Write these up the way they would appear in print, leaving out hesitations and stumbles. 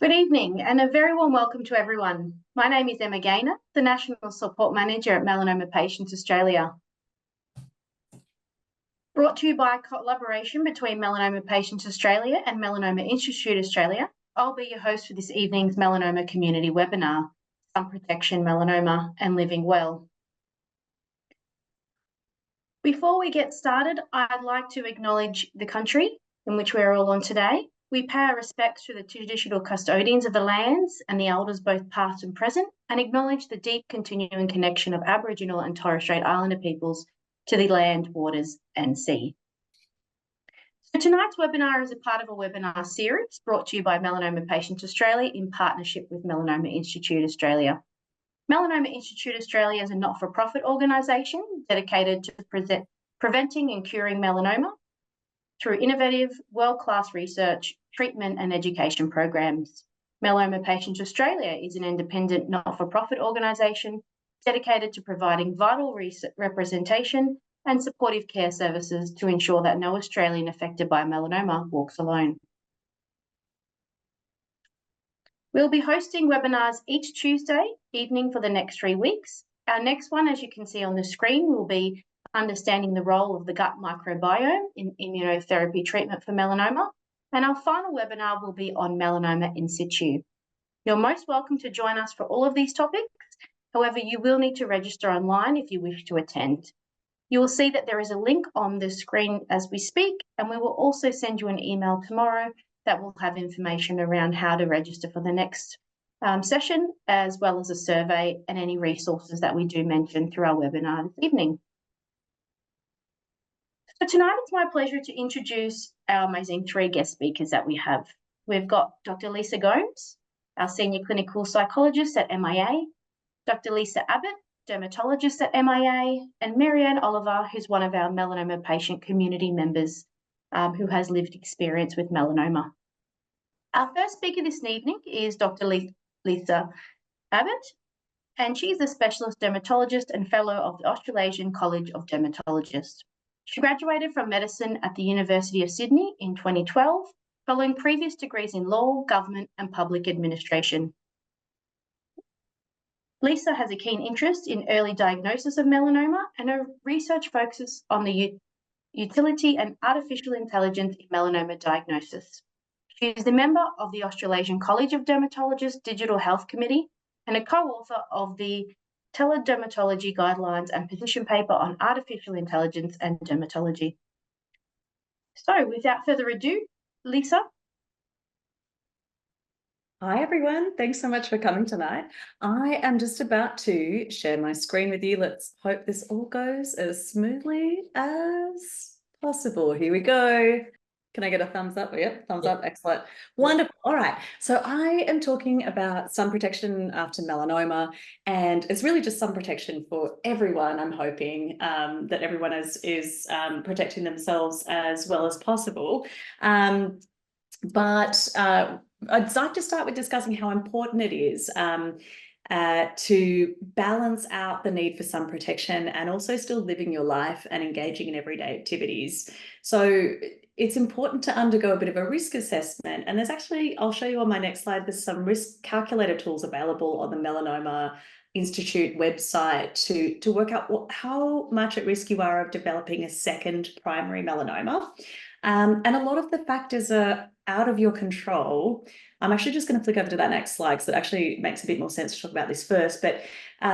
Good evening and a very warm welcome to everyone. My name is Emma Gaynor, the National Support Manager at Melanoma Patients Australia. Brought to you by collaboration between Melanoma Patients Australia and Melanoma Institute Australia, I'll be your host for this evening's Melanoma Community Webinar, Sun Protection, Melanoma and Living Well. Before we get started, I'd like to acknowledge the country in which we're all on today. We pay our respects to the traditional custodians of the lands and the elders both past and present, and acknowledge the deep continuing connection of Aboriginal and Torres Strait Islander peoples to the land, waters and sea. So tonight's webinar is a part of a webinar series brought to you by Melanoma Patients Australia in partnership with Melanoma Institute Australia. Melanoma Institute Australia is a not-for-profit organisation dedicated to preventing and curing melanoma through innovative, world-class research, treatment and education programs. Melanoma Patients Australia is an independent, not-for-profit organisation dedicated to providing vital representation and supportive care services to ensure that no Australian affected by melanoma walks alone. We'll be hosting webinars each Tuesday evening for the next 3 weeks. Our next one, as you can see on the screen, will be Understanding the Role of the Gut Microbiome in Immunotherapy Treatment for Melanoma. And our final webinar will be on melanoma in situ. You're most welcome to join us for all of these topics. However, you will need to register online if you wish to attend. You will see that there is a link on the screen as we speak, and we will also send you an email tomorrow that will have information around how to register for the next session, as well as a survey and any resources that we do mention through our webinar this evening. So tonight it's my pleasure to introduce our amazing 3 guest speakers that we have. We've got Dr. Lisa Gomes, our Senior Clinical Psychologist at MIA, Dr. Lisa Abbott, Dermatologist at MIA, and Marianne Oliver, who's one of our melanoma patient community members who has lived experience with melanoma. Our first speaker this evening is Dr. Lisa Abbott, and she's a specialist dermatologist and fellow of the Australasian College of Dermatologists. She graduated from medicine at the University of Sydney in 2012, following previous degrees in law, government and public administration. Lisa has a keen interest in early diagnosis of melanoma, and her research focuses on the utility and artificial intelligence in melanoma diagnosis. She is a member of the Australasian College of Dermatologists Digital Health Committee and a co-author of the Teledermatology Guidelines and position paper on artificial intelligence and dermatology. So without further ado, Lisa. Hi everyone, thanks so much for coming tonight. I am just about to share my screen with you. Let's hope this all goes as smoothly as possible. Here we go. Can I get a thumbs up? Yep, thumbs up, excellent. Wonderful, all right. So I am talking about sun protection after melanoma, and it's really just sun protection for everyone. I'm hoping that everyone is protecting themselves as well as possible. But I'd like to start with discussing how important it is to balance out the need for sun protection and also still living your life and engaging in everyday activities. So it's important to undergo a bit of a risk assessment. And there's actually, I'll show you on my next slide, there's some risk calculator tools available on the Melanoma Institute website to work out how much at risk you are of developing a second primary melanoma. And a lot of the factors are out of your control. I'm actually just going to flick over to that next slide because it actually makes a bit more sense to talk about this first. But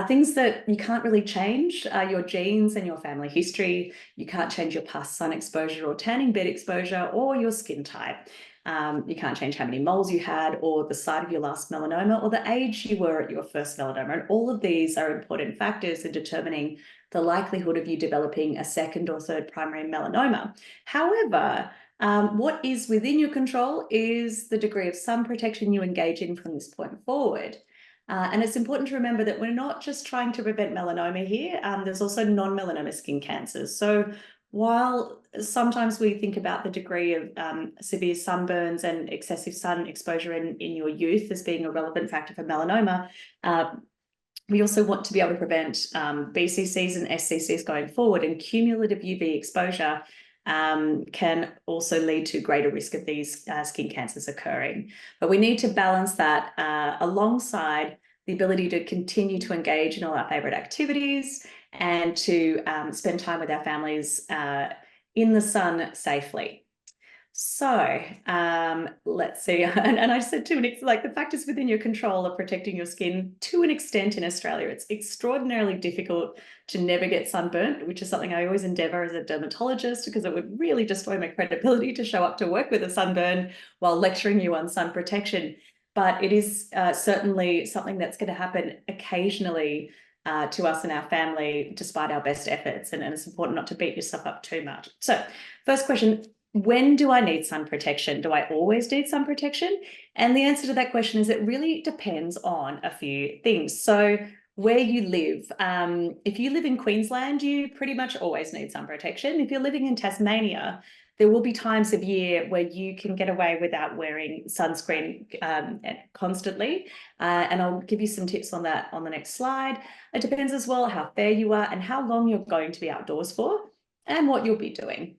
things that you can't really change are your genes and your family history. You can't change your past sun exposure or tanning bed exposure or your skin type. You can't change how many moles you had or the site of your last melanoma or the age you were at your first melanoma. And all of these are important factors in determining the likelihood of you developing a second or third primary melanoma. However, what is within your control is the degree of sun protection you engage in from this point forward. And it's important to remember that we're not just trying to prevent melanoma here. There's also non-melanoma skin cancers. So while sometimes we think about the degree of severe sunburns and excessive sun exposure in your youth as being a relevant factor for melanoma, we also want to be able to prevent BCCs and SCCs going forward, and cumulative UV exposure can also lead to greater risk of these skin cancers occurring. But we need to balance that alongside the ability to continue to engage in all our favorite activities and to spend time with our families in the sun safely. So let's see. And I said like the factors within your control of protecting your skin to an extent in Australia. It's extraordinarily difficult to never get sunburnt, which is something I always endeavour as a dermatologist, because it would really destroy my credibility to show up to work with a sunburn while lecturing you on sun protection. But it is certainly something that's going to happen occasionally to us and our family, despite our best efforts. And it's important not to beat yourself up too much. So first question, when do I need sun protection? Do I always need sun protection? And the answer to that question is it really depends on a few things. So where you live, if you live in Queensland, you pretty much always need sun protection. If you're living in Tasmania, there will be times of year where you can get away without wearing sunscreen constantly. And I'll give you some tips on that on the next slide. It depends as well how fair you are and how long you're going to be outdoors for and what you'll be doing.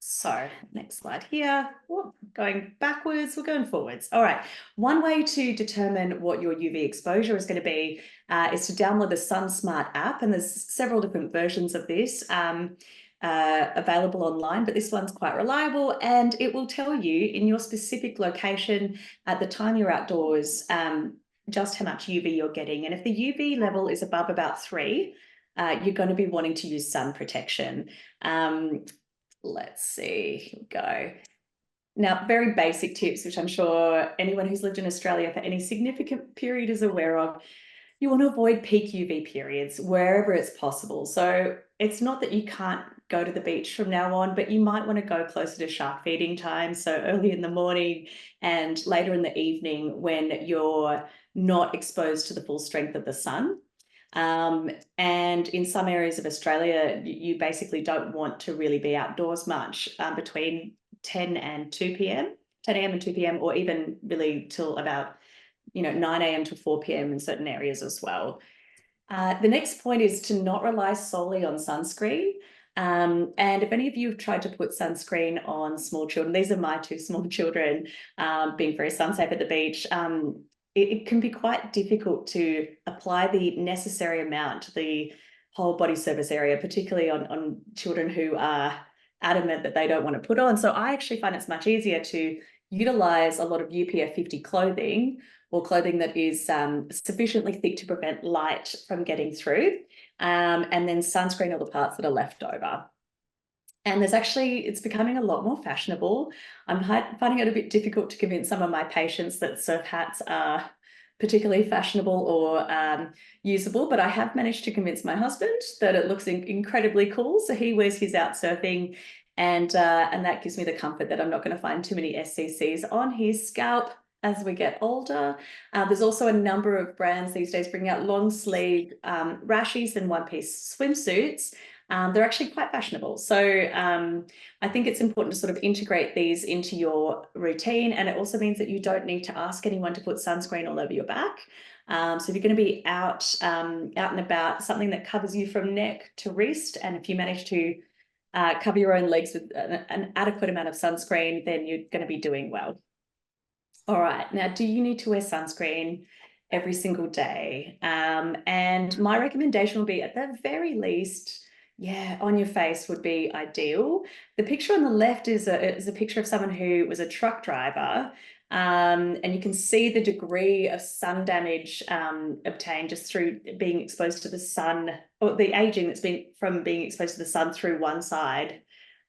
So next slide here. Whoop, going backwards, we're going forwards. All right. One way to determine what your UV exposure is going to be is to download the SunSmart app. And there's several different versions of this available online, but this one's quite reliable, and it will tell you in your specific location at the time you're outdoors just how much UV you're getting. And if the UV level is above about 3, you're going to be wanting to use sun protection. Let's see, here we go. Now, very basic tips, which I'm sure anyone who's lived in Australia for any significant period is aware of. You want to avoid peak UV periods wherever it's possible. So it's not that you can't go to the beach from now on, but you might want to go closer to shark feeding time. So early in the morning and later in the evening when you're not exposed to the full strength of the sun. And in some areas of Australia, you basically don't want to really be outdoors much between 10 and 2 p.m., 10 a.m. and 2 p.m., or even really till about 9 a.m. to 4 p.m. in certain areas as well. The next point is to not rely solely on sunscreen. And if any of you have tried to put sunscreen on small children, these are my 2 small children being very sun safe at the beach, it can be quite difficult to apply the necessary amount to the whole body surface area, particularly on children who are adamant that they don't want to put on. So I actually find it's much easier to utilize a lot of UPF 50 clothing, or clothing that is sufficiently thick to prevent light from getting through, and then sunscreen all the parts that are left over. And it's becoming a lot more fashionable. I'm finding it a bit difficult to convince some of my patients that surf hats are particularly fashionable or usable, but I have managed to convince my husband that it looks incredibly cool. So he wears his out surfing, and that gives me the comfort that I'm not going to find too many SCCs on his scalp as we get older. There's also a number of brands these days bringing out long sleeve rashies and one-piece swimsuits. They're actually quite fashionable. So I think it's important to sort of integrate these into your routine. And it also means that you don't need to ask anyone to put sunscreen all over your back. So if you're going to be out and about, something that covers you from neck to wrist, and if you manage to cover your own legs with an adequate amount of sunscreen, then you're going to be doing well. All right, now, do you need to wear sunscreen every single day? And my recommendation would be, at the very least, on your face would be ideal. The picture on the left is a picture of someone who was a truck driver, and you can see the degree of sun damage obtained just through being exposed to the sun, or the aging that's been from being exposed to the sun through one side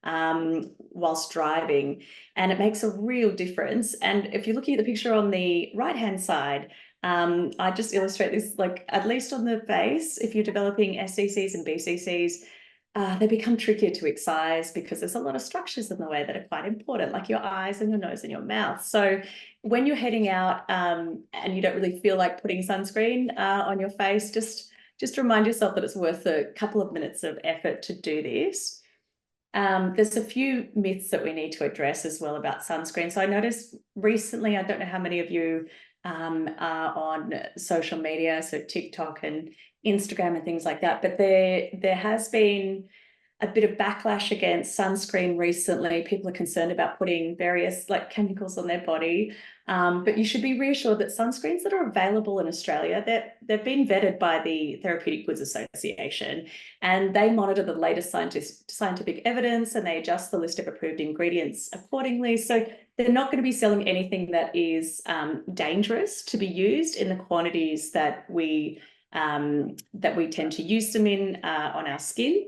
whilst driving, and it makes a real difference. And if you're looking at the picture on the right-hand side, I just illustrate this, like, at least on the face, if you're developing SCCs and BCCs, they become trickier to excise because there's a lot of structures in the way that are quite important, like your eyes and your nose and your mouth. So when you're heading out and you don't really feel like putting sunscreen on your face, just remind yourself that it's worth a couple of minutes of effort to do this. There's a few myths that we need to address as well about sunscreen. So I noticed recently, I don't know how many of you are on social media, so TikTok and Instagram and things like that, but there has been a bit of backlash against sunscreen recently. People are concerned about putting various chemicals on their body. But you should be reassured that sunscreens that are available in Australia, they've been vetted by the Therapeutic Goods Association, and they monitor the latest scientific evidence, and they adjust the list of approved ingredients accordingly. So they're not going to be selling anything that is dangerous to be used in the quantities that we tend to use them in on our skin.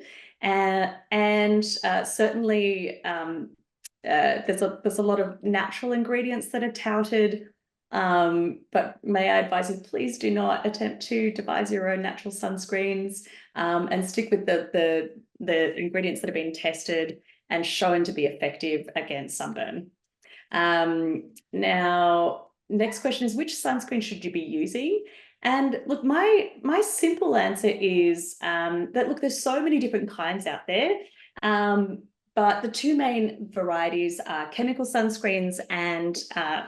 Certainly there's a lot of natural ingredients that are touted, but may I advise you, please do not attempt to devise your own natural sunscreens, and stick with the ingredients that have been tested and shown to be effective against sunburn. Now, next question is, which sunscreen should you be using? And look, my simple answer is that, look, there's so many different kinds out there, but the two main varieties are chemical sunscreens and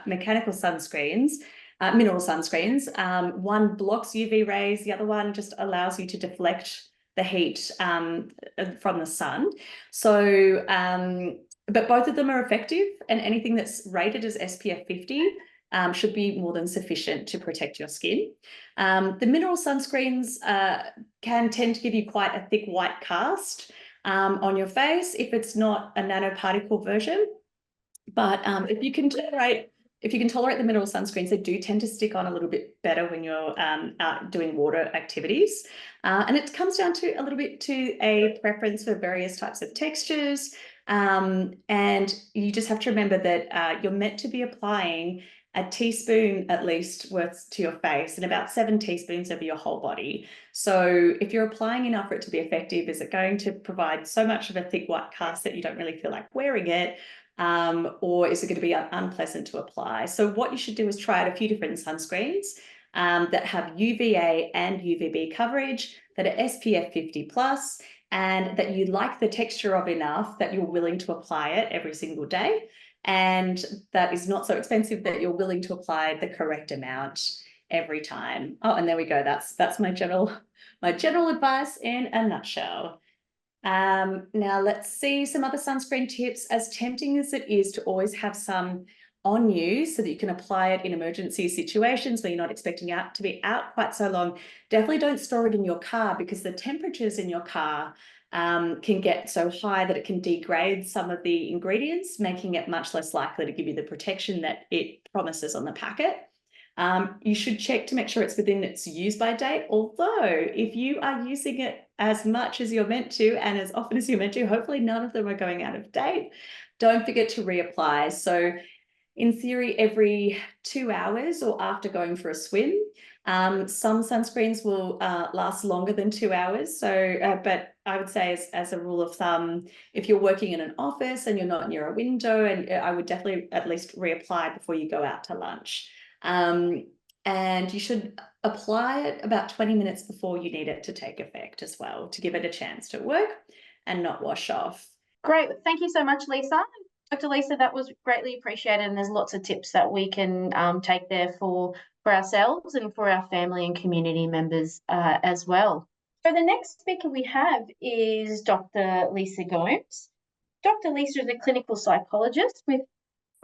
mechanical sunscreens, mineral sunscreens. One blocks UV rays, the other one just allows you to deflect the heat from the sun. So, but both of them are effective, and anything that's rated as SPF 50 should be more than sufficient to protect your skin. The mineral sunscreens can tend to give you quite a thick white cast on your face if it's not a nanoparticle version. But if you can tolerate the mineral sunscreens, they do tend to stick on a little bit better when you're out doing water activities. And it comes down to a little bit to a preference for various types of textures. And you just have to remember that you're meant to be applying a teaspoon at least worth to your face and about 7 teaspoons over your whole body. So if you're applying enough for it to be effective, is it going to provide so much of a thick white cast that you don't really feel like wearing it? Or is it going to be unpleasant to apply? So what you should do is try out a few different sunscreens that have UVA and UVB coverage, that are SPF 50 plus, and that you like the texture of enough that you're willing to apply it every single day, and that is not so expensive that you're willing to apply the correct amount every time. Oh, and there we go. That's my general advice in a nutshell. Now let's see some other sunscreen tips. As tempting as it is to always have some on you so that you can apply it in emergency situations where you're not expecting to be out quite so long, definitely don't store it in your car, because the temperatures in your car can get so high that it can degrade some of the ingredients, making it much less likely to give you the protection that it promises on the packet. You should check to make sure it's within its use by date, although if you are using it as much as you're meant to and as often as you're meant to, hopefully none of them are going out of date. Don't forget to reapply. So in theory, every 2 hours or after going for a swim. Some sunscreens will last longer than 2 hours. So, but I would say as a rule of thumb, if you're working in an office and you're not near a window, and I would definitely at least reapply before you go out to lunch. And you should apply it about 20 minutes before you need it to take effect as well, to give it a chance to work and not wash off. Great. Thank you so much, Lisa. Dr. Lisa, that was greatly appreciated, and there's lots of tips that we can take there for ourselves and for our family and community members as well. So the next speaker we have is Dr. Lisa Gomes. Dr. Lisa is a clinical psychologist with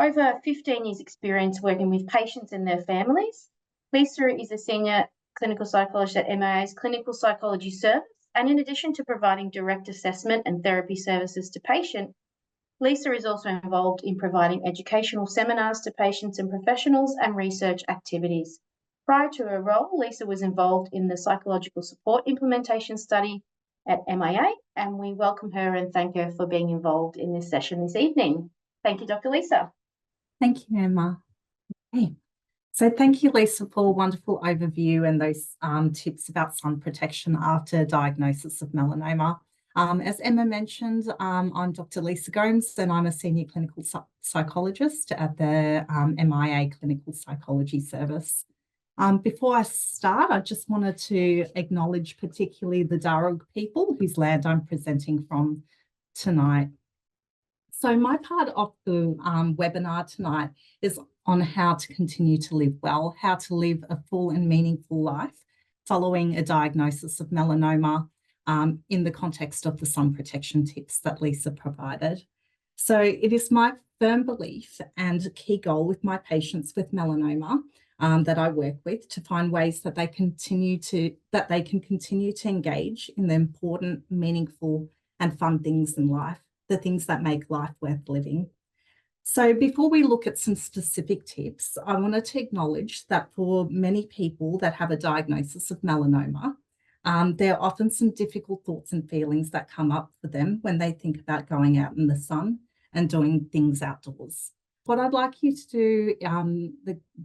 over 15 years experience working with patients and their families. Lisa is a senior clinical psychologist at MPA's Clinical Psychology Service, and in addition to providing direct assessment and therapy services to patients, Lisa is also involved in providing educational seminars to patients and professionals and research activities. Prior to her role, Lisa was involved in the psychological support implementation study at MIA, and we welcome her and thank her for being involved in this session this evening. Thank you, Dr. Lisa. Thank you, Emma. Okay. So thank you, Lisa, for a wonderful overview and those tips about sun protection after diagnosis of melanoma. As Emma mentioned, I'm Dr. Lisa Gomes, and I'm a senior clinical psychologist at the MIA Clinical Psychology Service. Before I start, I just wanted to acknowledge particularly the Darug people whose land I'm presenting from tonight. So my part of the webinar tonight is on how to continue to live well, how to live a full and meaningful life following a diagnosis of melanoma, in the context of the sun protection tips that Lisa provided. So it is my firm belief and key goal with my patients with melanoma that I work with to find ways that they can continue to engage in the important, meaningful, and fun things in life, the things that make life worth living. So before we look at some specific tips, I wanted to acknowledge that for many people that have a diagnosis of melanoma, there are often some difficult thoughts and feelings that come up for them when they think about going out in the sun and doing things outdoors. What I'd like you to do,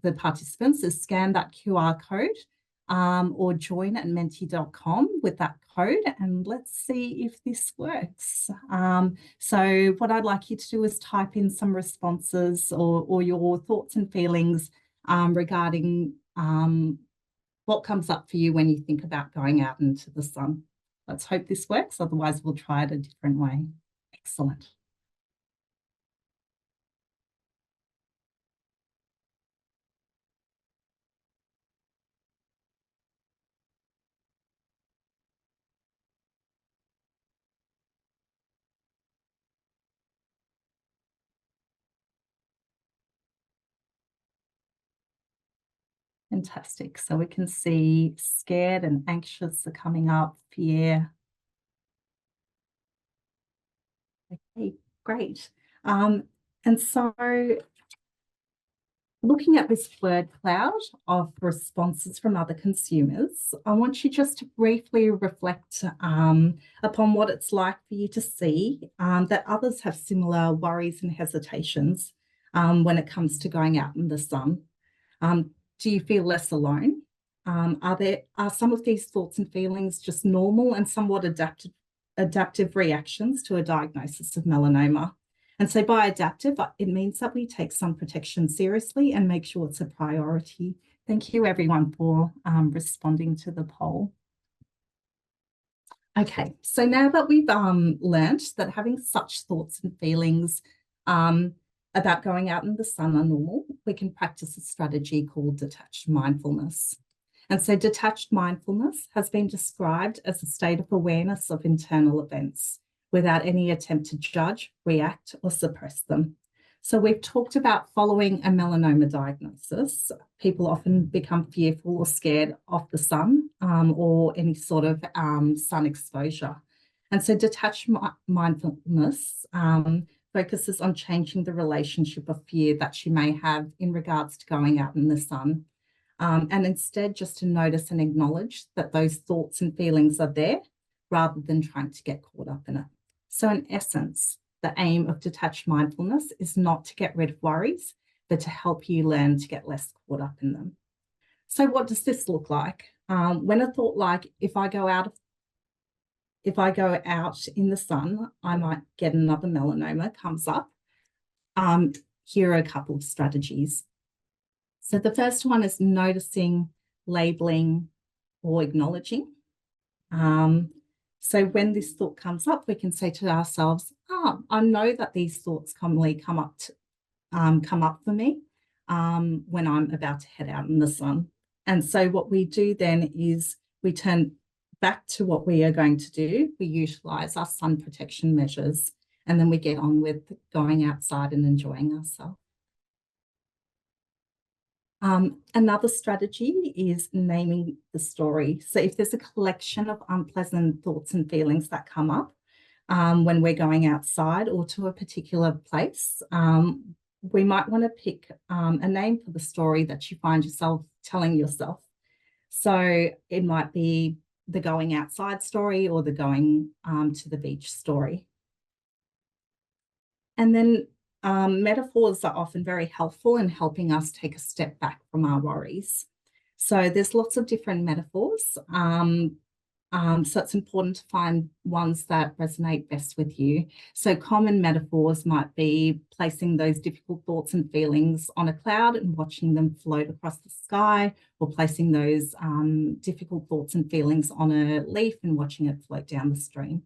the participants, is scan that QR code or join at menti.com with that code, and let's see if this works. So what I'd like you to do is type in some responses or your thoughts and feelings regarding what comes up for you when you think about going out into the sun. Let's hope this works, otherwise we'll try it a different way. Excellent. Fantastic. So we can see scared and anxious are coming up, fear. Okay, great. And so looking at this word cloud of responses from other consumers, I want you just to briefly reflect upon what it's like for you to see that others have similar worries and hesitations when it comes to going out in the sun. Do you feel less alone? Are some of these thoughts and feelings just normal and somewhat adaptive reactions to a diagnosis of melanoma? And so by adaptive, it means that we take sun protection seriously and make sure it's a priority. Thank you everyone for responding to the poll. Okay, so now that we've learned that having such thoughts and feelings about going out in the sun are normal, we can practice a strategy called detached mindfulness. And so detached mindfulness has been described as a state of awareness of internal events without any attempt to judge, react, or suppress them. So we've talked about following a melanoma diagnosis. People often become fearful or scared of the sun or any sort of sun exposure. And so detached mindfulness focuses on changing the relationship of fear that you may have in regards to going out in the sun. And instead just to notice and acknowledge that those thoughts and feelings are there rather than trying to get caught up in it. So in essence, the aim of detached mindfulness is not to get rid of worries, but to help you learn to get less caught up in them. So what does this look like? When a thought like, if I go out in the sun, I might get another melanoma comes up, here are a couple of strategies. So the first one is noticing, labeling, or acknowledging. So when this thought comes up, we can say to ourselves, I know that these thoughts commonly come up for me when I'm about to head out in the sun. And so what we do then is we turn back to what we are going to do. We utilize our sun protection measures, and then we get on with going outside and enjoying ourselves. Another strategy is naming the story. So if there's a collection of unpleasant thoughts and feelings that come up when we're going outside or to a particular place, we might want to pick a name for the story that you find yourself telling yourself. So it might be the going outside story or the going to the beach story. And then metaphors are often very helpful in helping us take a step back from our worries. So there's lots of different metaphors. So it's important to find ones that resonate best with you. So common metaphors might be placing those difficult thoughts and feelings on a cloud and watching them float across the sky, or placing those difficult thoughts and feelings on a leaf and watching it float down the stream.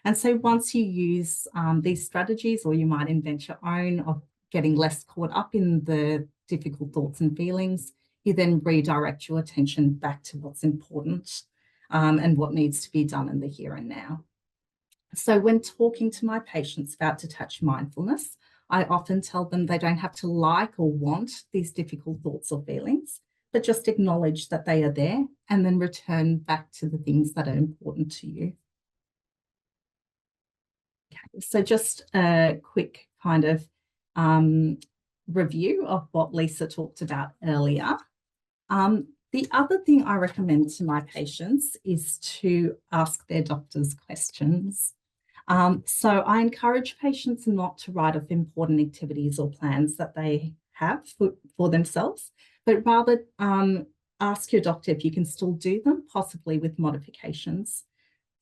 And so once you use these strategies, or you might invent your own of getting less caught up in the difficult thoughts and feelings, you then redirect your attention back to what's important. and what needs to be done in the here and now. So when talking to my patients about detached mindfulness, I often tell them they don't have to like or want these difficult thoughts or feelings, but just acknowledge that they are there and then return back to the things that are important to you. Okay, so just a quick kind of review of what Lisa talked about earlier. The other thing I recommend to my patients is to ask their doctors questions. So I encourage patients not to write off important activities or plans that they have for themselves, but rather ask your doctor if you can still do them, possibly with modifications.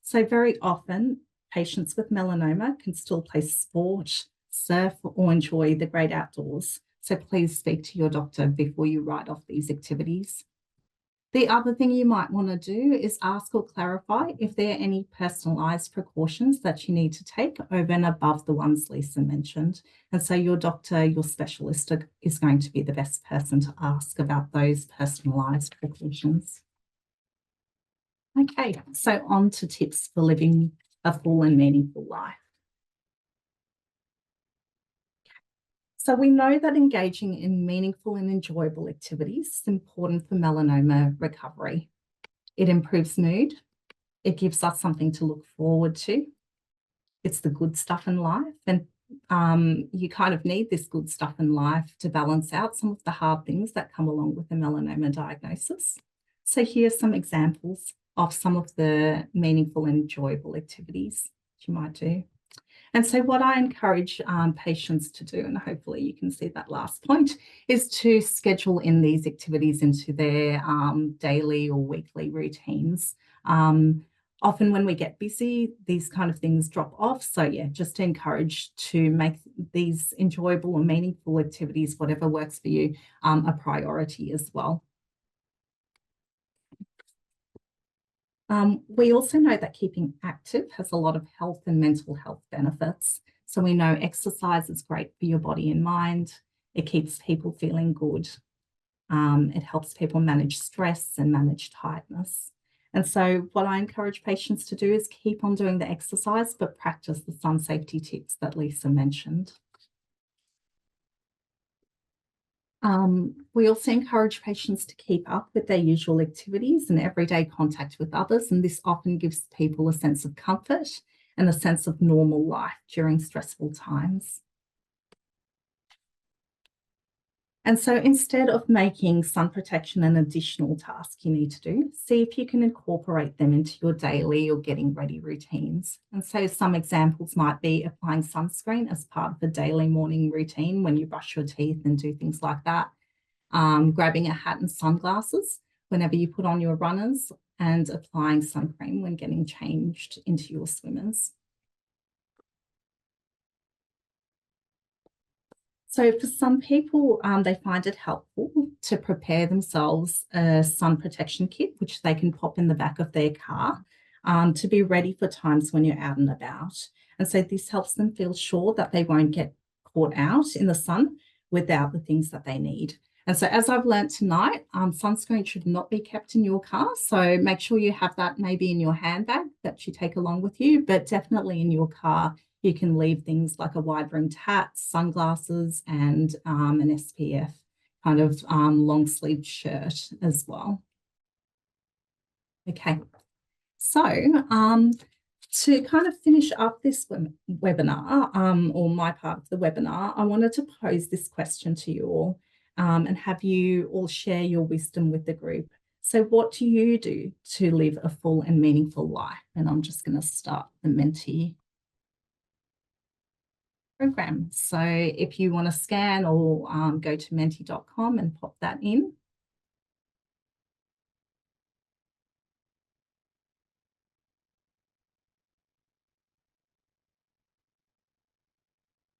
So very often, patients with melanoma can still play sport, surf, or enjoy the great outdoors. So please speak to your doctor before you write off these activities. The other thing you might want to do is ask or clarify if there are any personalised precautions that you need to take over and above the ones Lisa mentioned. And so your doctor, your specialist is going to be the best person to ask about those personalised precautions. Okay, so on to tips for living a full and meaningful life. So we know that engaging in meaningful and enjoyable activities is important for melanoma recovery. It improves mood. It gives us something to look forward to. It's the good stuff in life. And you kind of need this good stuff in life to balance out some of the hard things that come along with a melanoma diagnosis. So here's some examples of some of the meaningful and enjoyable activities that you might do. And so what I encourage patients to do, and hopefully you can see that last point, is to schedule in these activities into their daily or weekly routines. Often when we get busy, these kind of things drop off. So yeah, just encourage to make these enjoyable and meaningful activities, whatever works for you, a priority as well. We also know that keeping active has a lot of health and mental health benefits. So we know exercise is great for your body and mind. It keeps people feeling good. It helps people manage stress and manage tiredness. And so what I encourage patients to do is keep on doing the exercise, but practice the sun safety tips that Lisa mentioned. We also encourage patients to keep up with their usual activities and everyday contact with others, and this often gives people a sense of comfort and a sense of normal life during stressful times. And so instead of making sun protection an additional task you need to do, see if you can incorporate them into your daily or getting ready routines. And so some examples might be applying sunscreen as part of a daily morning routine when you brush your teeth and do things like that. Grabbing a hat and sunglasses whenever you put on your runners, and applying sun cream when getting changed into your swimmers. So for some people, they find it helpful to prepare themselves a sun protection kit, which they can pop in the back of their car to be ready for times when you're out and about. And so this helps them feel sure that they won't get caught out in the sun without the things that they need. And so as I've learned tonight, sunscreen should not be kept in your car. So make sure you have that maybe in your handbag that you take along with you, but definitely in your car. You can leave things like a wide-brimmed hat, sunglasses, and an SPF kind of long-sleeved shirt as well. Okay, so to kind of finish up this webinar, or my part of the webinar, I wanted to pose this question to you all and have you all share your wisdom with the group. So what do you do to live a full and meaningful life? And I'm just going to start the Menti program. So if you want to scan or go to menti.com and pop that in.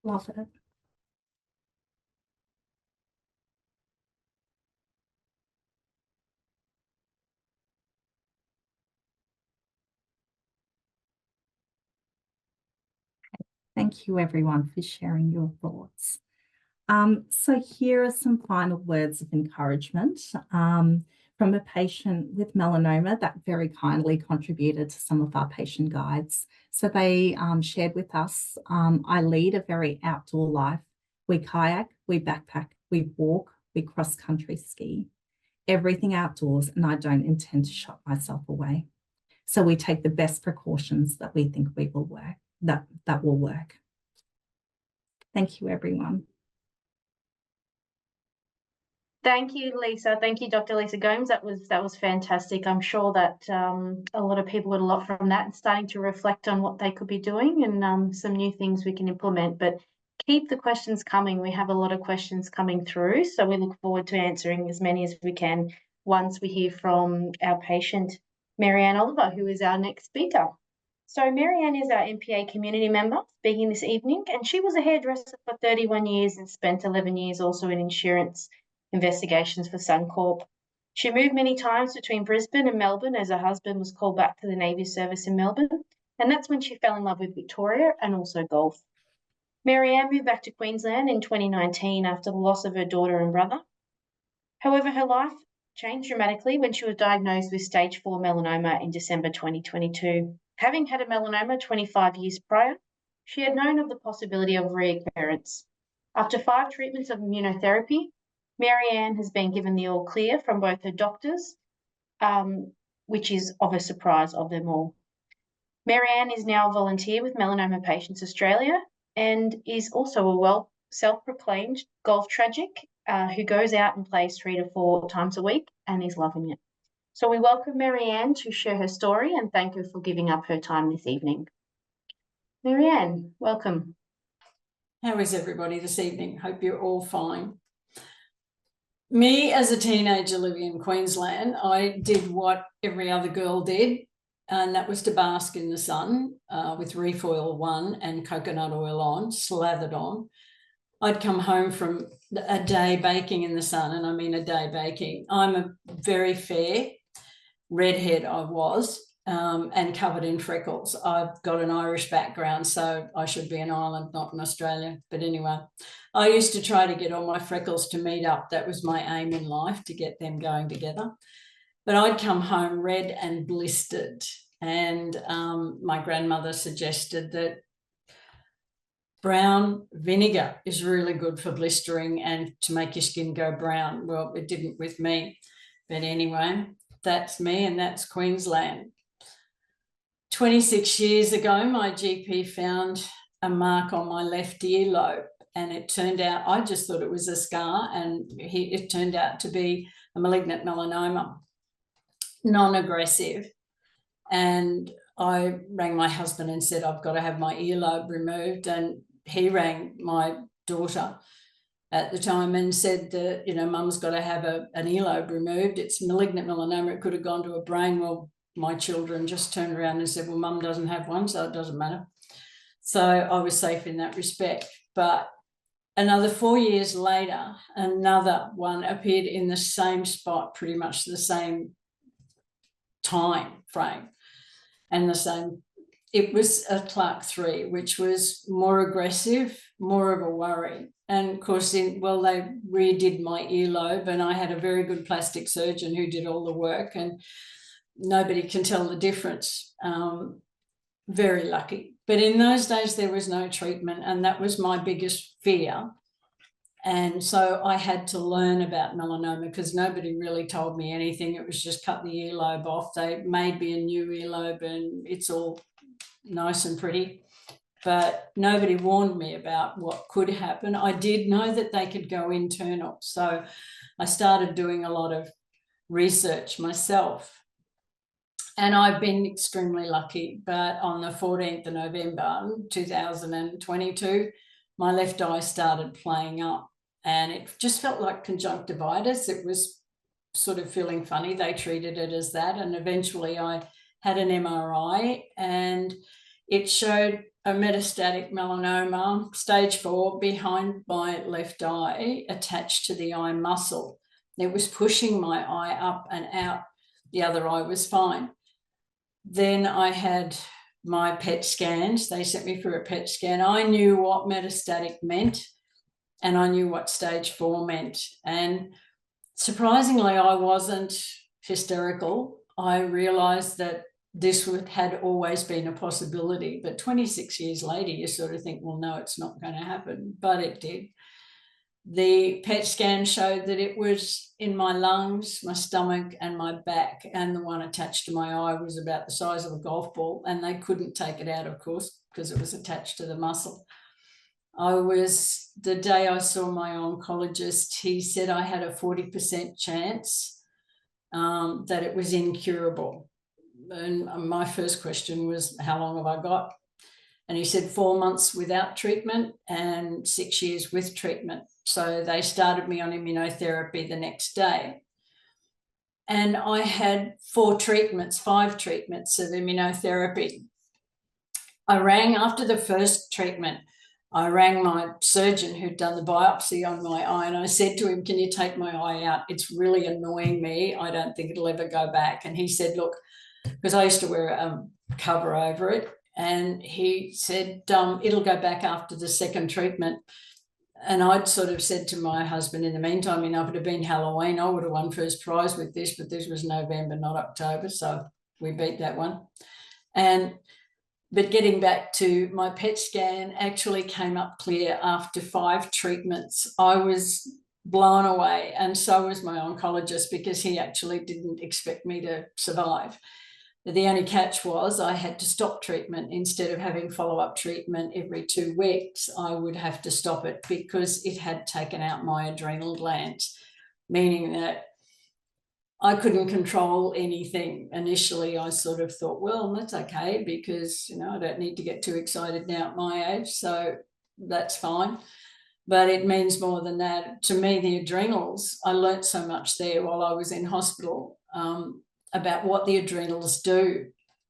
Love it. Thank you everyone for sharing your thoughts. So here are some final words of encouragement. from a patient with melanoma that very kindly contributed to some of our patient guides. So they shared with us, I lead a very outdoor life. We kayak, we backpack, we walk, we cross-country ski, everything outdoors, and I don't intend to shut myself away. So we take the best precautions that we think we will work, that will work. Thank you, everyone. Thank you, Lisa. Thank you, Dr. Lisa Gomes. That was fantastic. I'm sure that a lot of people got a lot from that and starting to reflect on what they could be doing and some new things we can implement. But keep the questions coming. We have a lot of questions coming through, so we look forward to answering as many as we can once we hear from our patient, Marianne Oliver, who is our next speaker. So Marianne is our MPA community member speaking this evening, and she was a hairdresser for 31 years and spent 11 years also in insurance investigations for Suncorp. She moved many times between Brisbane and Melbourne as her husband was called back to the Navy service in Melbourne, and that's when she fell in love with Victoria and also golf. Marianne moved back to Queensland in 2019 after the loss of her daughter and brother. However, her life changed dramatically when she was diagnosed with stage 4 melanoma in December 2022. Having had a melanoma 25 years prior, she had known of the possibility of reoccurrence. After 5 treatments of immunotherapy, Marianne has been given the all clear from both her doctors, which is of a surprise of them all. Marianne is now a volunteer with Melanoma Patients Australia and is also a self-proclaimed golf tragic who goes out and plays 3 to 4 times a week and is loving it. So we welcome Marianne to share her story and thank her for giving up her time this evening. Marianne, welcome. How is everybody this evening? Hope you're all fine. Me, as a teenager living in Queensland, I did what every other girl did, and that was to bask in the sun with reef oil on and coconut oil on, slathered on. I'd come home from a day baking in the sun, and I mean a day baking. I'm a very fair redhead, I was, and covered in freckles. I've got an Irish background, so I should be in Ireland, not in Australia. But anyway, I used to try to get all my freckles to meet up. That was my aim in life, to get them going together. But I'd come home red and blistered, and my grandmother suggested that brown vinegar is really good for blistering and to make your skin go brown. Well, it didn't with me. But anyway, that's me and that's Queensland. 26 years ago, my GP found a mark on my left earlobe, and it turned out, I just thought it was a scar, and it turned out to be a malignant melanoma, non-aggressive. And I rang my husband and said, I've got to have my earlobe removed. And he rang my daughter at the time and said that, you know, mum's got to have an earlobe removed. It's malignant melanoma. It could have gone to a brain. Well, my children just turned around and said, well, mum doesn't have one, so it doesn't matter. So I was safe in that respect. But another 4 years later, another one appeared in the same spot, pretty much the same time frame and the same. It was a Clark 3, which was more aggressive, more of a worry. And of course, they redid my earlobe, and I had a very good plastic surgeon who did all the work, and nobody can tell the difference. Very lucky. But in those days, there was no treatment, and that was my biggest fear. And so I had to learn about melanoma because nobody really told me anything. It was just cut the earlobe off. They made me a new earlobe and it's all nice and pretty. But nobody warned me about what could happen. I did know that they could go internal. So I started doing a lot of research myself. And I've been extremely lucky. But on the 14th of November 2022, my left eye started playing up. And it just felt like conjunctivitis. It was sort of feeling funny. They treated it as that. And eventually I had an MRI and it showed a metastatic melanoma, stage 4, behind my left eye, attached to the eye muscle. It was pushing my eye up and out. The other eye was fine. Then I had my PET scans. They sent me for a PET scan. I knew what metastatic meant. And I knew what stage 4 meant. And surprisingly, I wasn't hysterical, I realised that this had always been a possibility. But 26 years later, you sort of think, well, no, it's not going to happen. But it did. The PET scan showed that it was in my lungs, my stomach, and my back, and the one attached to my eye was about the size of a golf ball, and they couldn't take it out, of course, because it was attached to the muscle. The day I saw my oncologist, he said I had a 40% chance that it was incurable. And my first question was, how long have I got? And he said 4 months without treatment and 6 years with treatment. So they started me on immunotherapy the next day. And I had 5 treatments of immunotherapy. I rang after the first treatment. I rang my surgeon who'd done the biopsy on my eye, and I said to him, can you take my eye out? It's really annoying me. I don't think it'll ever go back. And he said, look, because I used to wear a cover over it, and he said, it'll go back after the second treatment. And I'd sort of said to my husband, in the meantime, if it had been Halloween, I would have won first prize with this, but this was November, not October, so we beat that one. But getting back to my PET scan, actually came up clear after 5 treatments. I was blown away, and so was my oncologist, because he actually didn't expect me to survive. The only catch was I had to stop treatment. Instead of having follow-up treatment every 2 weeks, I would have to stop it because it had taken out my adrenal glands, meaning that I couldn't control anything. Initially, I sort of thought, well, that's okay, because, I don't need to get too excited now at my age, so that's fine. But it means more than that. To me, the adrenals, I learnt so much there while I was in hospital about what the adrenals do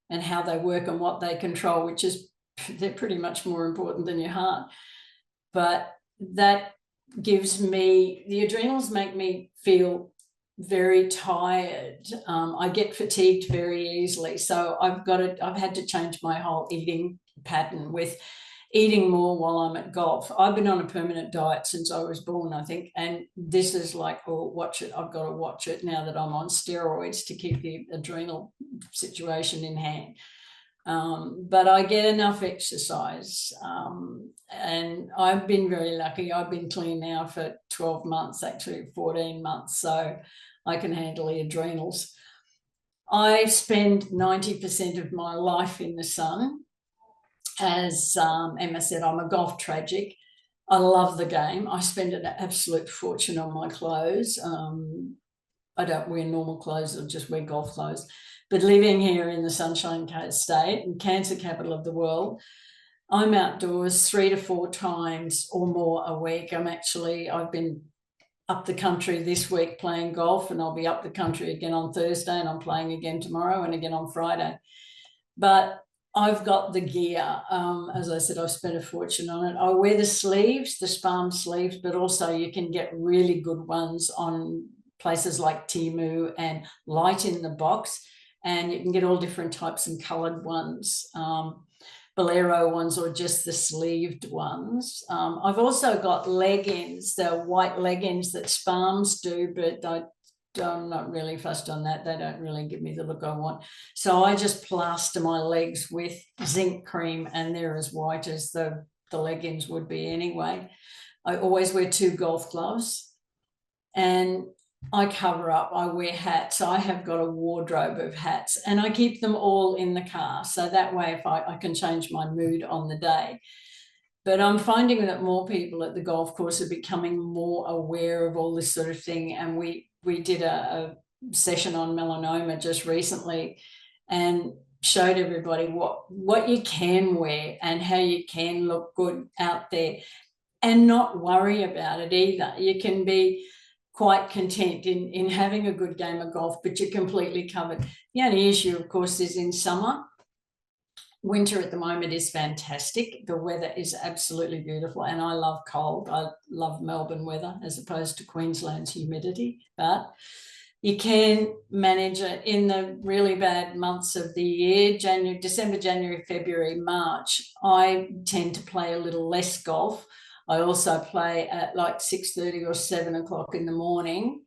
and how they work and what they control, which is, they're pretty much more important than your heart. But that gives me, the adrenals make me feel very tired. I get fatigued very easily. So I've had to change my whole eating pattern with eating more while I'm at golf. I've been on a permanent diet since I was born, I think. And this is like, oh, watch it. I've got to watch it now that I'm on steroids to keep the adrenal situation in hand. But I get enough exercise. And I've been very lucky. I've been clean now for 12 months, actually 14 months. So I can handle the adrenals. I spend 90% of my life in the sun. As Emma said, I'm a golf tragic. I love the game. I spend an absolute fortune on my clothes. I don't wear normal clothes, I just wear golf clothes. But living here in the Sunshine Coast State and cancer capital of the world, I'm outdoors 3 to 4 times or more a week. I've been up the country this week playing golf, and I'll be up the country again on Thursday, and I'm playing again tomorrow and again on Friday. But I've got the gear. As I said, I've spent a fortune on it. I wear the sleeves, the spalm sleeves, but also you can get really good ones on places like Temu and Light in the Box, and you can get all different types and coloured ones, bolero ones or just the sleeved ones. I've also got leggings, the white leggings that spalms do, but I'm not really fussed on that. They don't really give me the look I want. So I just plaster my legs with zinc cream, and they're as white as the leggings would be anyway. I always wear 2 golf gloves, and I cover up. I wear hats. I have got a wardrobe of hats, and I keep them all in the car. So that way, if I can change my mood on the day. But I'm finding that more people at the golf course are becoming more aware of all this sort of thing. And we did a session on melanoma just recently and showed everybody what you can wear and how you can look good out there and not worry about it either. You can be quite content in having a good game of golf, but you're completely covered. The only issue, of course, is in summer. Winter at the moment is fantastic. The weather is absolutely beautiful, and I love cold. I love Melbourne weather as opposed to Queensland's humidity, but you can manage it in the really bad months of the year, December, January, February, March. I tend to play a little less golf. I also play at like 6:30 or 7 o'clock in the morning.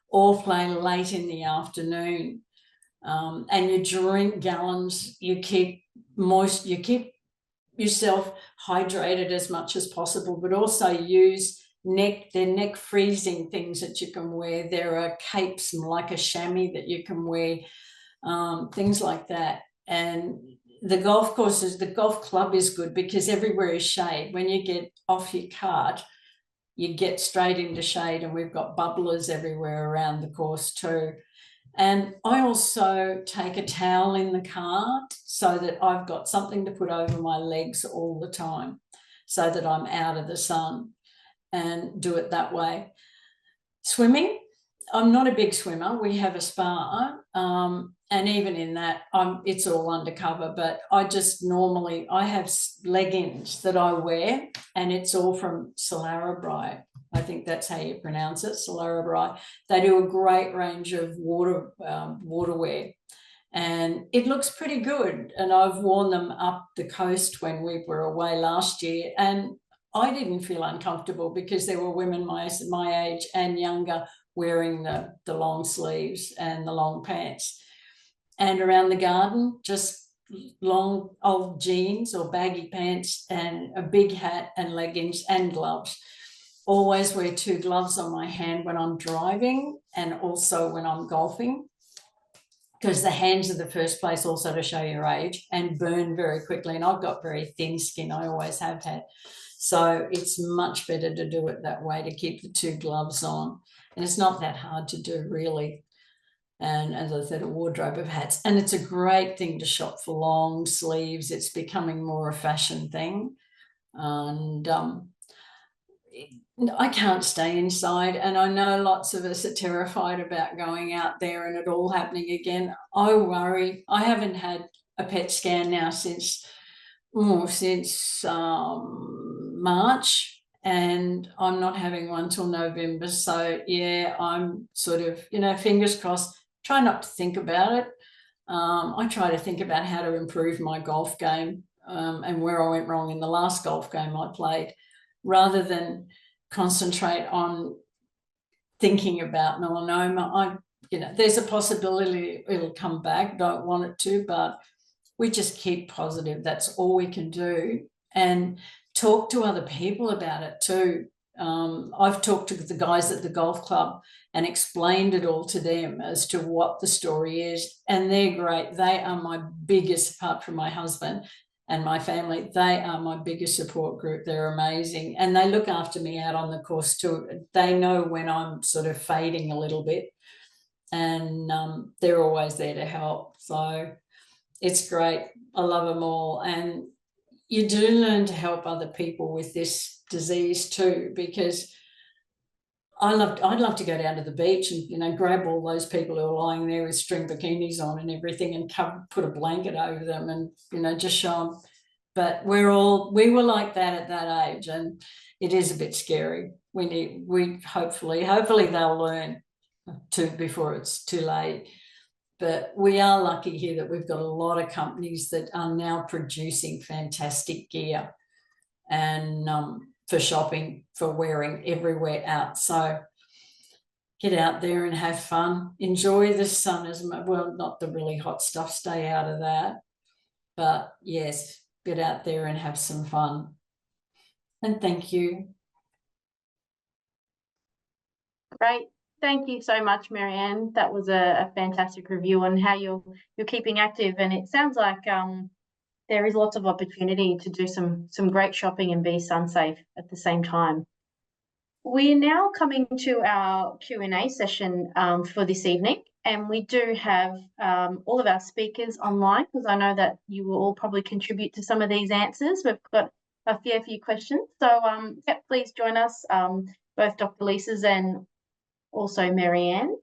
or play late in the afternoon. And you drink gallons, you keep moist, you keep yourself hydrated as much as possible, but also use they're neck freezing things that you can wear. There are capes like a chamois that you can wear, things like that. And the golf club is good because everywhere is shade. When you get off your cart, you get straight into shade, and we've got bubblers everywhere around the course too. And I also take a towel in the cart so that I've got something to put over my legs all the time so that I'm out of the sun, and do it that way. Swimming, I'm not a big swimmer. We have a spa, and even in that, it's all undercover, but I have leggings that I wear, and it's all from Solarabri. I think that's how you pronounce it, Solarabri. They do a great range of waterwear, and it looks pretty good. And I've worn them up the coast when we were away last year, and I didn't feel uncomfortable because there were women my age and younger wearing the long sleeves and the long pants. And around the garden, just long old jeans or baggy pants and a big hat and leggings and gloves. Always wear 2 gloves on my hand when I'm driving and also when I'm golfing, because the hands are the first place also to show your age and burn very quickly. And I've got very thin skin, I always have had. So it's much better to do it that way, to keep the 2 gloves on. And it's not that hard to do, really. And as I said, a wardrobe of hats. And it's a great thing to shop for long sleeves. It's becoming more a fashion thing. And I can't stay inside. And I know lots of us are terrified about going out there and it all happening again. I worry. I haven't had a PET scan now since March, and I'm not having one till November. So yeah, I'm sort of, fingers crossed, try not to think about it. I try to think about how to improve my golf game, and where I went wrong in the last golf game I played, rather than concentrate on thinking about melanoma. There's a possibility it'll come back, don't want it to, but we just keep positive. That's all we can do, and talk to other people about it too. I've talked to the guys at the golf club and explained it all to them as to what the story is, and they're great. They are my biggest, apart from my husband and my family, they are my biggest support group. They're amazing, and they look after me out on the course too. They know when I'm sort of fading a little bit, and they're always there to help. So it's great. I love them all. And you do learn to help other people with this disease too, because I'd love to go down to the beach and grab all those people who are lying there with string bikinis on and everything and put a blanket over them and just show them. But we were like that at that age, and it is a bit scary. Hopefully they'll learn before it's too late. But we are lucky here that we've got a lot of companies that are now producing fantastic gear and for shopping, for wearing everywhere out. So get out there and have fun. Enjoy the sun as well, not the really hot stuff, stay out of that. But yes, get out there and have some fun. And thank you. Great. Thank you so much, Marianne. That was a fantastic review on how you're keeping active, and it sounds like there is lots of opportunity to do some great shopping and be sun safe at the same time. We're now coming to our Q&A session for this evening, and we do have all of our speakers online, because I know that you will all probably contribute to some of these answers. We've got a fair few questions, so please join us, both Dr. Lisa's and also Marianne.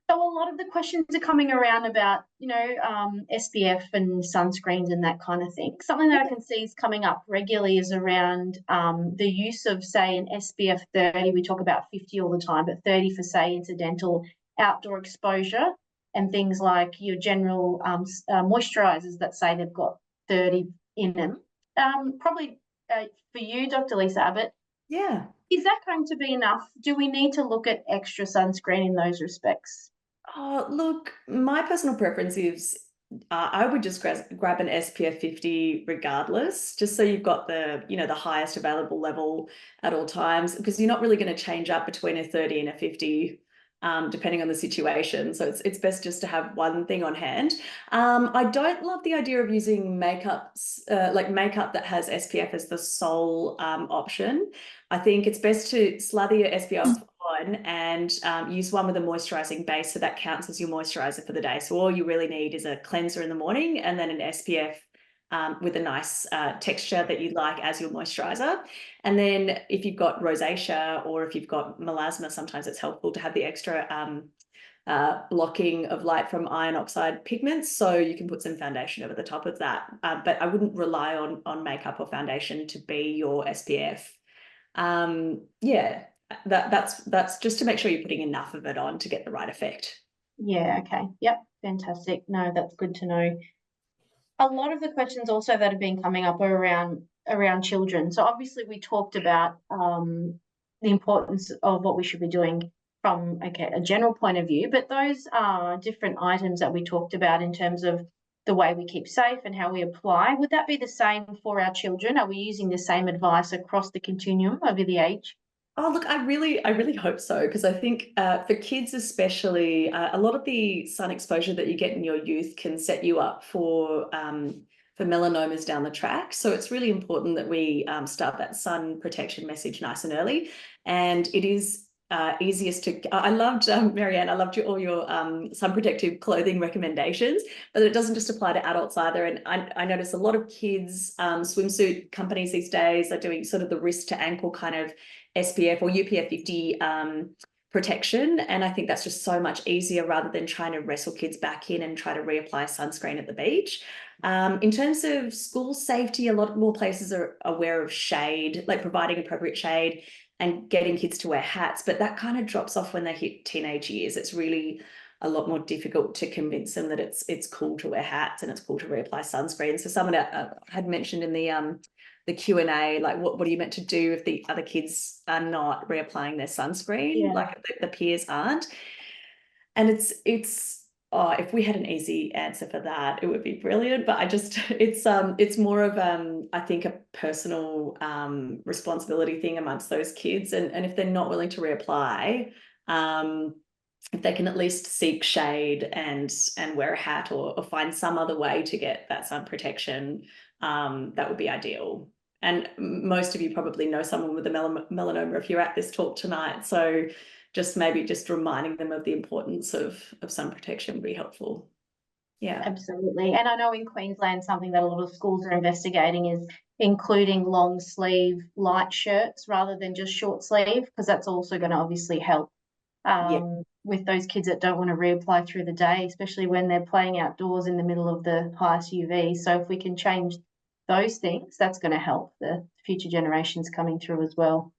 So a lot of the questions are coming around about, SPF and sunscreens and that kind of thing. Something that I can see is coming up regularly is around the use of, say, an SPF 30. We talk about 50 all the time, but 30 for, say, incidental outdoor exposure, and things like your general moisturisers that say they've got 30 in them. Probably for you, Dr. Lisa Abbott, Yeah. Is that going to be enough? Do we need to look at extra sunscreen in those respects? Oh, look, my personal preference is I would just grab an SPF 50 regardless, just so you've got the, the highest available level at all times, because you're not really going to change up between a 30 and a 50, depending on the situation. So it's best just to have one thing on hand. I don't love the idea of using makeups, like makeup that has SPF as the sole option. I think it's best to slather your SPF on and use one with a moisturizing base, so that counts as your moisturizer for the day. So all you really need is a cleanser in the morning and then an SPF with a nice texture that you like as your moisturizer. And then if you've got rosacea or if you've got melasma, sometimes it's helpful to have the extra blocking of light from iron oxide pigments, so you can put some foundation over the top of that. But I wouldn't rely on makeup or foundation to be your SPF. Yeah, that's just to make sure you're putting enough of it on to get the right effect. Yeah, okay. Yep, fantastic. No, that's good to know. A lot of the questions also that have been coming up are around children. So obviously we talked about the importance of what we should be doing from a general point of view, but those are different items that we talked about in terms of the way we keep safe and how we apply. Would that be the same for our children? Are we using the same advice across the continuum over the age? Oh, look, I really hope so, because I think for kids especially, a lot of the sun exposure that you get in your youth can set you up for melanomas down the track. So it's really important that we start that sun protection message nice and early. And it is easiest to, I loved, Marianne, I loved all your sun protective clothing recommendations, but it doesn't just apply to adults either. And I notice a lot of kids, swimsuit companies these days are doing sort of the wrist to ankle kind of SPF or UPF 50 protection. And I think that's just so much easier rather than trying to wrestle kids back in and try to reapply sunscreen at the beach. In terms of school safety, a lot more places are aware of shade, like providing appropriate shade and getting kids to wear hats, but that kind of drops off when they hit teenage years. It's really a lot more difficult to convince them that it's cool to wear hats and it's cool to reapply sunscreen. So someone had mentioned in the Q&A, like what are you meant to do if the other kids are not reapplying their sunscreen, like the peers aren't? And it's if we had an easy answer for that, it would be brilliant. But it's more of I think a personal responsibility thing amongst those kids, and if they're not willing to reapply, if they can at least seek shade and wear a hat or find some other way to get that sun protection, that would be ideal. And most of you probably know someone with a melanoma if you're at this talk tonight. So maybe just reminding them of the importance of sun protection would be helpful. Yeah. Absolutely. And I know in Queensland, something that a lot of schools are investigating is including long sleeve light shirts rather than just short sleeve, because that's also going to obviously help with those kids that don't want to reapply through the day, especially when they're playing outdoors in the middle of the highest UV. So if we can change those things, that's going to help the future generations coming through as well.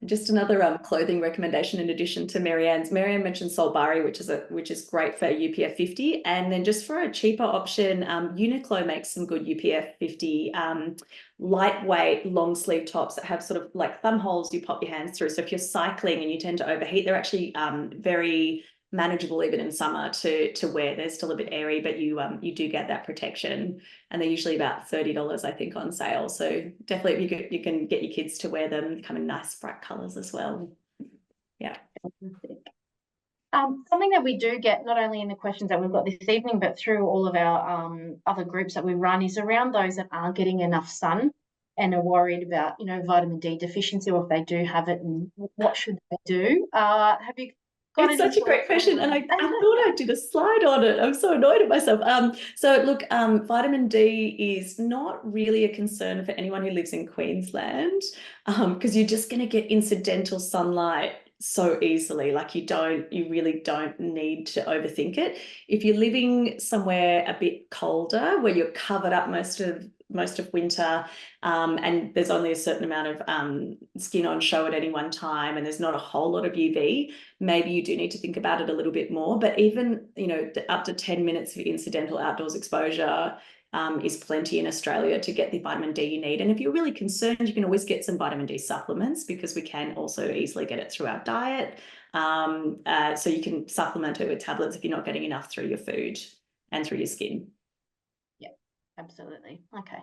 Just another clothing recommendation in addition to Marianne's. Marianne mentioned Solbari, which is great for UPF 50, and then just for a cheaper option, Uniqlo makes some good UPF 50 lightweight long sleeve tops that have sort of like thumb holes you pop your hands through. So if you're cycling and you tend to overheat, they're actually very manageable even in summer to wear. They're still a bit airy, but you do get that protection, and they're usually about $30 I think on sale. So definitely if you can get your kids to wear them, come in nice bright colors as well. Yeah. Something that we do get not only in the questions that we've got this evening, but through all of our other groups that we run, is around those that aren't getting enough sun and are worried about vitamin D deficiency, or if they do have it, and what should they do. Have you? It's such a great question, and I thought I did a slide on it. I'm so annoyed at myself. So look, vitamin D is not really a concern for anyone who lives in Queensland, because you're just going to get incidental sunlight so easily. Like you really don't need to overthink it. If you're living somewhere a bit colder, where you're covered up most of winter, and there's only a certain amount of skin on show at any one time, and there's not a whole lot of UV, maybe you do need to think about it a little bit more. But even up to 10 minutes of incidental outdoors exposure is plenty in Australia to get the vitamin D you need. And if you're really concerned, you can always get some vitamin D supplements, because we can also easily get it through our diet. So you can supplement it with tablets if you're not getting enough through your food and through your skin. Yeah, absolutely. Okay.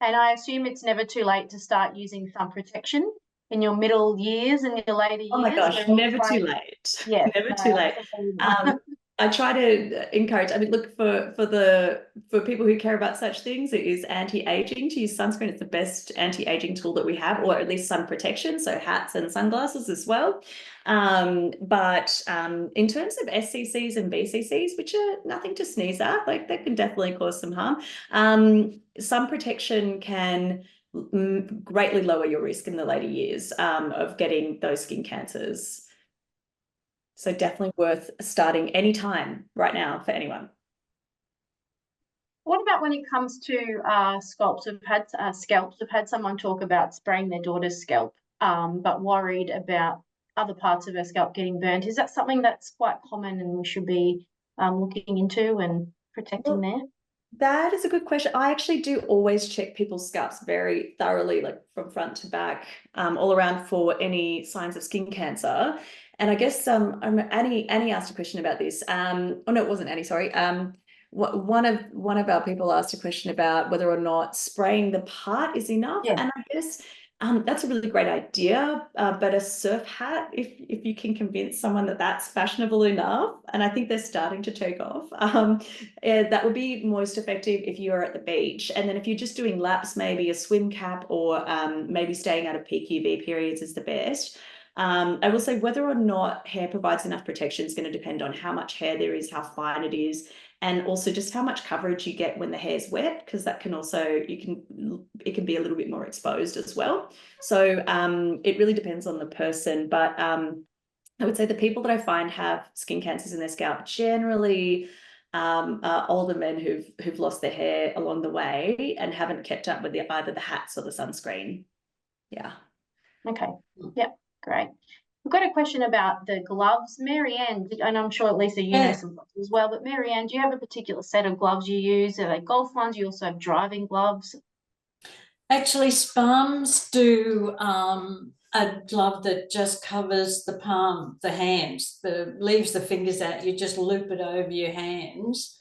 And I assume it's never too late to start using sun protection in your middle years and your later years. Oh my gosh, never too late. Yeah, Never too late. I try to encourage, I mean, look, for people who care about such things, it is anti-aging to use sunscreen. It's the best anti-aging tool that we have, or at least sun protection, so hats and sunglasses as well. But in terms of SCCs and BCCs, which are nothing to sneeze at, like that can definitely cause some harm, sun protection can greatly lower your risk in the later years of getting those skin cancers. So definitely worth starting anytime right now for anyone. What about when it comes to scalps? I've had someone talk about spraying their daughter's scalp, but worried about other parts of her scalp getting burnt. Is that something that's quite common and we should be looking into and protecting there? That is a good question. I actually do always check people's scalps very thoroughly, like from front to back, all around, for any signs of skin cancer. And I guess Annie asked a question about this. Oh no, it wasn't Annie, sorry. One of our people asked a question about whether or not spraying the part is enough. Yeah. And I guess that's a really great idea, but a surf hat, if you can convince someone that that's fashionable enough, and I think they're starting to take off, that would be most effective if you're at the beach. And then if you're just doing laps, maybe a swim cap, or maybe staying out of peak UV periods is the best. I will say whether or not hair provides enough protection is going to depend on how much hair there is, how fine it is, and also just how much coverage you get when the hair's wet, because that can also, it can be a little bit more exposed as well. So it really depends on the person, but I would say the people that I find have skin cancers in their scalp generally are older men who've lost their hair along the way and haven't kept up with either the hats or the sunscreen. Yeah. Okay. Yep. Great. We've got a question about the gloves. Marianne, and I'm sure Lisa, you know some gloves as well, but Marianne, do you have a particular set of gloves you use? Are they golf ones? You also have driving gloves? Actually, Spams do a glove that just covers the palm, the hands, leaves the fingers out. You just loop it over your hands,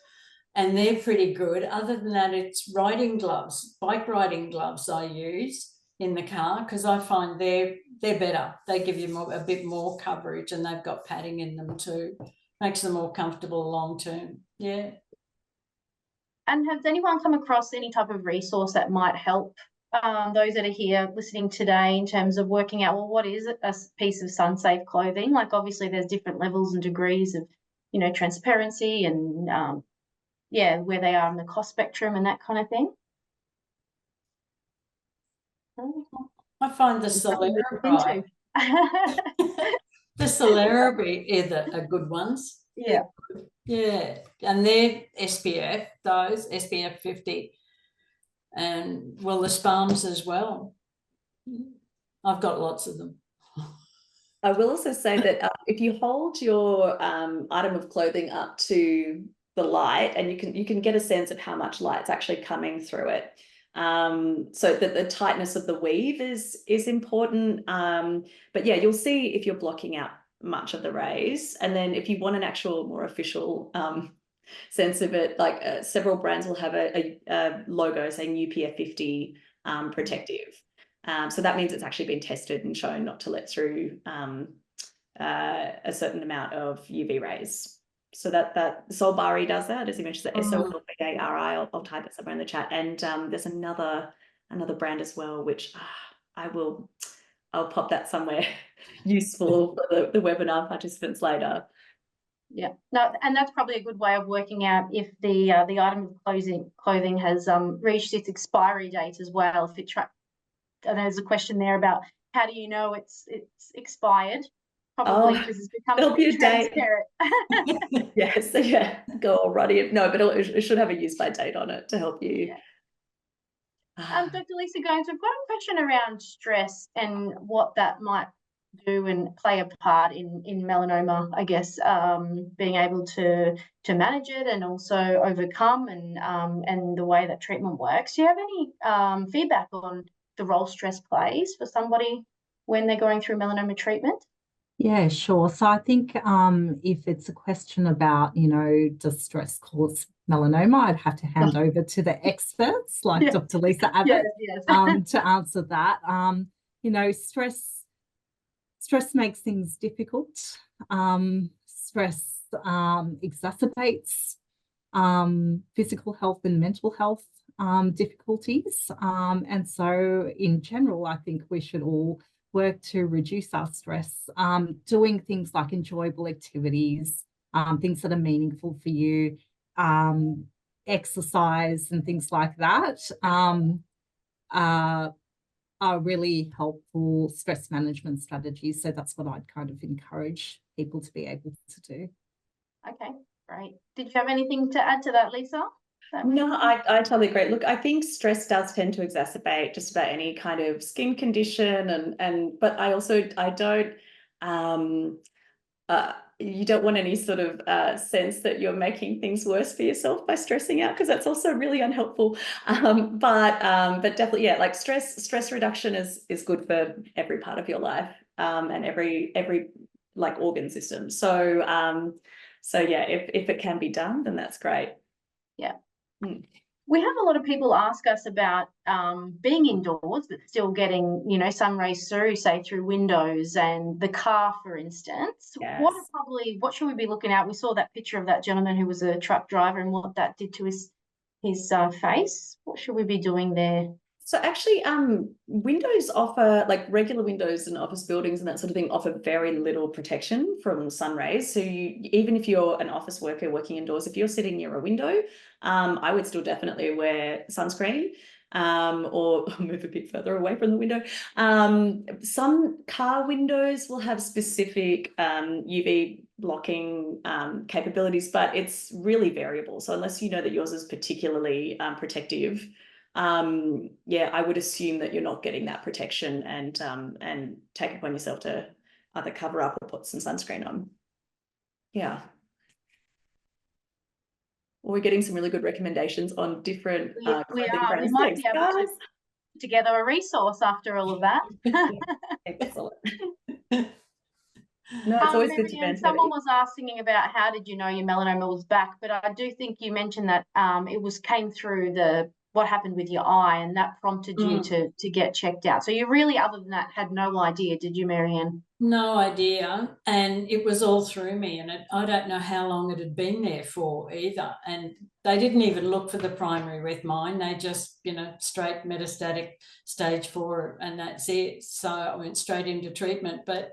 and they're pretty good. Other than that, it's riding gloves, bike riding gloves I use in the car, because I find they're better. They give you a bit more coverage, and they've got padding in them too. Makes them more comfortable long term. Yeah. And has anyone come across any type of resource that might help those that are here listening today in terms of working out, well, what is a piece of sun-safe clothing? Like, obviously there's different levels and degrees of, you know, transparency and where they are in the cost spectrum and that kind of thing. I find the Solera are good ones. Yeah. Yeah. And they're SPF, those SPF 50. And well, the Spams as well. I've got lots of them. I will also say that if you hold your item of clothing up to the light, and you can get a sense of how much light's actually coming through it. So that the tightness of the weave is important. But yeah, you'll see if you're blocking out much of the rays. And then if you want an actual more official sense of it, like several brands will have a logo saying UPF 50 protective. So that means it's actually been tested and shown not to let through a certain amount of UV rays. So that Solbari does that, as you mentioned, the SOLBARI. I'll type it somewhere in the chat. And there's another brand as well, which I'll pop that somewhere useful for the webinar participants later. Yeah, no, and that's probably a good way of working out if the item of clothing has reached its expiry date as well. If it and there's a question there about how do you know it's expired? Probably because it's become pretty transparent. Yes, yeah, go already. No, but it should have a use by date on it to help you. Yeah. Dr. Lisa Gomes, we've got a question around stress and what that might do and play a part in melanoma, I guess, being able to manage it and also overcome and the way that treatment works. Do you have any feedback on the role stress plays for somebody when they're going through melanoma treatment? Yeah, sure. So I think if it's a question about, does stress cause melanoma, I'd have to hand over to the experts like Yeah. Dr. Lisa Yes, Abbott yes. to answer that. Stress makes things difficult. Stress exacerbates physical health and mental health difficulties. And so in general, I think we should all work to reduce our stress, doing things like enjoyable activities, things that are meaningful for you, exercise and things like that are really helpful stress management strategies. So that's what I'd kind of encourage people to be able to do. Okay, great. Did you have anything to add to that, Lisa? No, I totally agree. Look, I think stress does tend to exacerbate just about any kind of skin condition but I don't you don't want any sort of sense that you're making things worse for yourself by stressing out, because that's also really unhelpful. But definitely, yeah, like stress reduction is good for every part of your life and every like organ system. So yeah, if it can be done, then that's great. Yeah. Mm. We have a lot of people ask us about being indoors, but still getting, sun rays through, say through windows and the car, for instance. Yes. What should we be looking at? We saw that picture of that gentleman who was a truck driver and what that did to his face. What should we be doing there? So actually, windows offer, like regular windows in office buildings and that sort of thing, offer very little protection from sun rays. So even if you're an office worker working indoors, if you're sitting near a window, I would still definitely wear sunscreen or move a bit further away from the window. Some car windows will have specific UV blocking capabilities, but it's really variable. So unless you know that yours is particularly protective, yeah, I would assume that you're not getting that protection and take it upon yourself to either cover up or put some sunscreen on. Yeah. Well, we're getting some really good recommendations on different We are. We brands. might Thanks, be able to guys. put together a resource after all of that. Excellent. No, it's always good to Marianne, vent. someone was asking about how did you know your melanoma was back, but I do think you mentioned that it came through what happened with your eye, and that prompted you to get checked out. So you really, other than that, had no idea, did you, Marianne? No idea, and it was all through me, and I don't know how long it had been there for either. And they didn't even look for the primary with mine. They just, straight metastatic stage 4, and that's it. So I went straight into treatment. But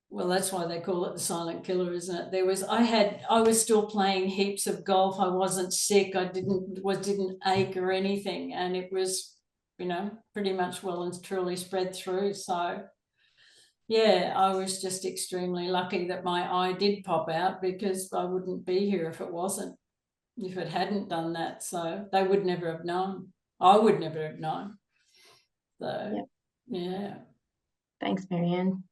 well, that's why they call it the silent killer, isn't it? I was still playing heaps of golf. I wasn't sick. I didn't ache or anything, and it was, pretty much well and truly spread through. So yeah, I was just extremely lucky that my eye did pop out, because I wouldn't be here if it hadn't done that. So they would never have known. I would never have known. So yeah. Thanks, Marianne.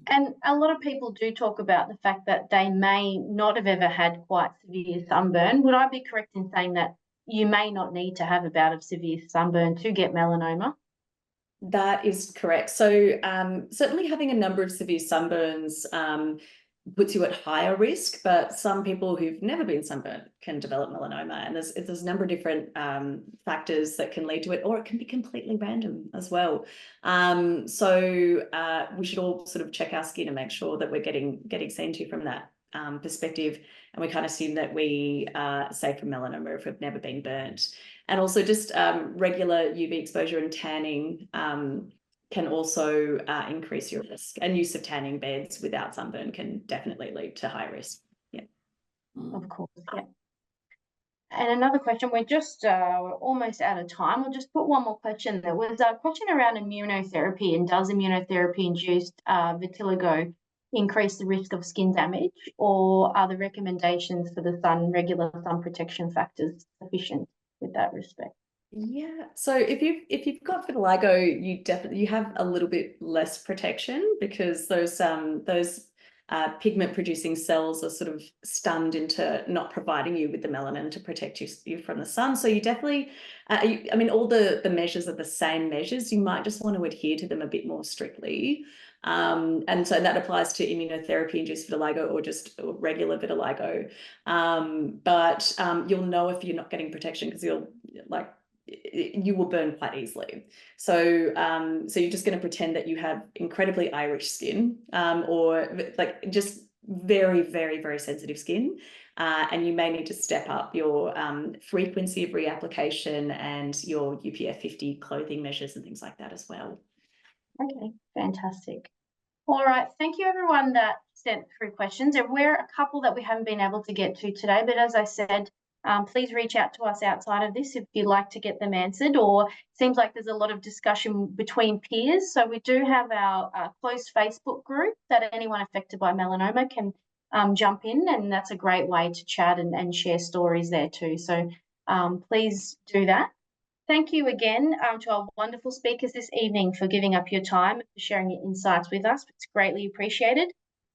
And a lot of people do talk about the fact that they may not have ever had quite severe sunburn. Would I be correct in saying that you may not need to have a bout of severe sunburn to get melanoma? That is correct. So certainly having a number of severe sunburns puts you at higher risk, but some people who've never been sunburned can develop melanoma, and there's a number of different factors that can lead to it, or it can be completely random as well. So we should all sort of check our skin and make sure that we're getting seen to from that perspective, and we can't assume that we are safe from melanoma if we've never been burnt. And also just regular UV exposure and tanning can also increase your risk, and use of tanning beds without sunburn can definitely lead to high risk. Yeah. Of course, yeah. And another question, we're just we're almost out of time. We'll just put one more question. There was a question around immunotherapy, and does immunotherapy-induced vitiligo increase the risk of skin damage, or are the recommendations for the regular sun protection factors sufficient with that respect? Yeah, so if you've got vitiligo, you have a little bit less protection because those pigment producing cells are sort of stunned into not providing you with the melanin to protect you from the sun. So you definitely, I mean, all the measures are the same measures. You might just want to adhere to them a bit more strictly. And so that applies to immunotherapy-induced vitiligo or just regular vitiligo. But you'll know if you're not getting protection because you will burn quite easily. So so you're just going to pretend that you have incredibly Irish skin, or like just very, very, very sensitive skin. And you may need to step up your frequency of reapplication and your UPF 50 clothing measures and things like that as well. Okay, fantastic. All right, thank you everyone that sent through questions. There were a couple that we haven't been able to get to today, but as I said, please reach out to us outside of this if you'd like to get them answered, or seems like there's a lot of discussion between peers. So we do have our closed Facebook group that anyone affected by melanoma can jump in, and that's a great way to chat and share stories there too. So please do that. Thank you again to our wonderful speakers this evening for giving up your time and for sharing your insights with us. It's greatly appreciated.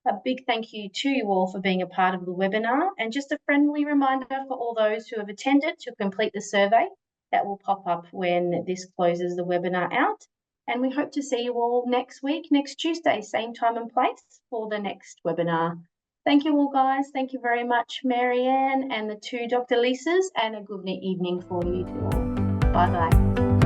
A big thank you to you all for being a part of the webinar, and just a friendly reminder for all those who have attended to complete the survey that will pop up when this closes the webinar out. And we hope to see you all next week, next Tuesday, same time and place for the next webinar. Thank you all, guys. Thank you very much, Marianne and the two Dr. Lisas, and a good evening for you all. Bye-bye.